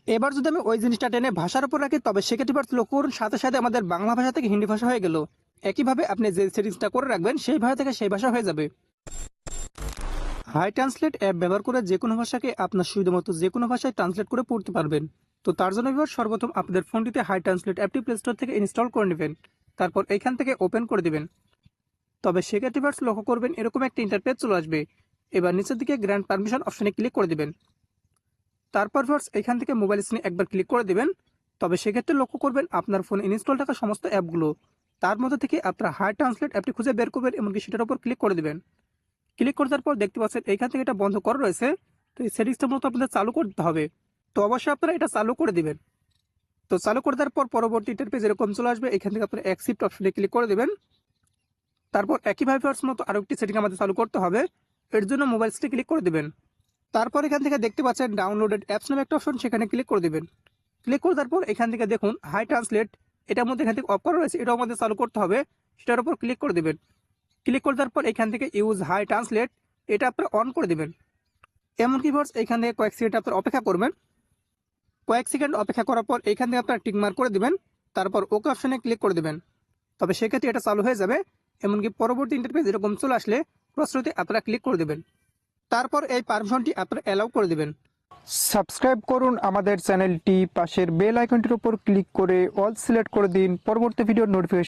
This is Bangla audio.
এবার যদি আমি ওই জিনিসটা টেনে ভাষার উপর রাখি তবে সেক্ষেত্রে বার্স লক্ষ্য করুন সাথে সাথে আমাদের বাংলা ভাষা থেকে হিন্দি ভাষা হয়ে গেল। একইভাবে আপনি যে সেটিংসটা করে রাখবেন সেই ভাষা থেকে সেই ভাষা হয়ে যাবে। হাই ট্রান্সলেট অ্যাপ ব্যবহার করে যে কোনো ভাষাকে আপনার সুবিধা মতো যে কোনো ভাষায় ট্রান্সলেট করে পড়তে পারবেন। তো তার জন্য এবার সর্বপ্রথম আপনাদের ফোনটিতে হাই ট্রান্সলেট অ্যাপটি প্লে স্টোর থেকে ইনস্টল করে নেবেন। তারপর এখান থেকে ওপেন করে দিবেন। তবে সেক্ষেত্রে বার্স লক্ষ্য করবেন এরকম একটা ইন্টারফেস চলে আসবে। এবার নিচের দিকে গ্র্যান্ড পারমিশন অপশনে ক্লিক করে দিবেন। তারপর ভার্স এখান থেকে মোবাইল স্ক্রিনে একবার ক্লিক করে দিবেন। তবে সেক্ষেত্রে লক্ষ্য করবেন আপনার ফোনে ইনস্টল থাকা সমস্ত অ্যাপগুলো তার মধ্যে থেকে আপনার হাই ট্রান্সলেট অ্যাপটি খুঁজে বের করবেন, এমনকি সেটার উপর ক্লিক করে দিবেন। ক্লিক করে দেওয়ার পর দেখতে পাচ্ছেন এখান থেকে এটা বন্ধ করা রয়েছে। তো এই সেটিংসটা মতো আপনাদের চালু করতে হবে। তো অবশ্যই আপনারা এটা চালু করে দিবেন। তো চালু করে দেওয়ার পর পরবর্তী ইন্টারফেস এরকম চলে আসবে। এখান থেকে আপনারা অ্যাকসেপ্ট অপশনে ক্লিক করে দিবেন। তারপর একইভাবে ফার্স্ট মতো আরও একটি সেটিং আমাদের চালু করতে হবে। এর জন্য মোবাইল স্ক্রিনে ক্লিক করে দিবেন। তারপর এখান থেকে দেখতে পাচ্ছেন ডাউনলোডেড অ্যাপস নামে একটা অপশন, সেখানে ক্লিক করে দিবেন। ক্লিক করে দেওয়ার পর এখান থেকে দেখুন হাই ট্রান্সলেট, এটার মধ্যে এখান থেকে অফ করা রয়েছে, এটাও আমাদের চালু করতে হবে। সেটার উপর ক্লিক করে দিবেন। ক্লিক করে দেওয়ার পর এখান থেকে ইউজ হাই ট্রান্সলেট এটা আপনারা অন করে দিবেন। এমনকি ভার্স এখান থেকে কয়েক সেকেন্ড আপনারা অপেক্ষা করবেন। কয়েক সেকেন্ড অপেক্ষা করার পর এখান থেকে আপনারা টিক মার্ক করে দিবেন। তারপর ওকে অপশনে ক্লিক করে দিবেন। তবে সেক্ষেত্রে এটা চালু হয়ে যাবে। এমনকি পরবর্তী ইন্টারফেস এরকম চলে আসলে প্রশ্নতে আপনারা ক্লিক করে দেবেন। তারপর এই পারমিশনটি আপনারা অ্যালাউ করে দিবেন। সাবস্ক্রাইব করুন আমাদের চ্যানেলটি, পাশের বেল আইকনটির উপর ক্লিক করে অল সিলেক্ট করে দিন পরবর্তী ভিডিওর নোটিফিকেশন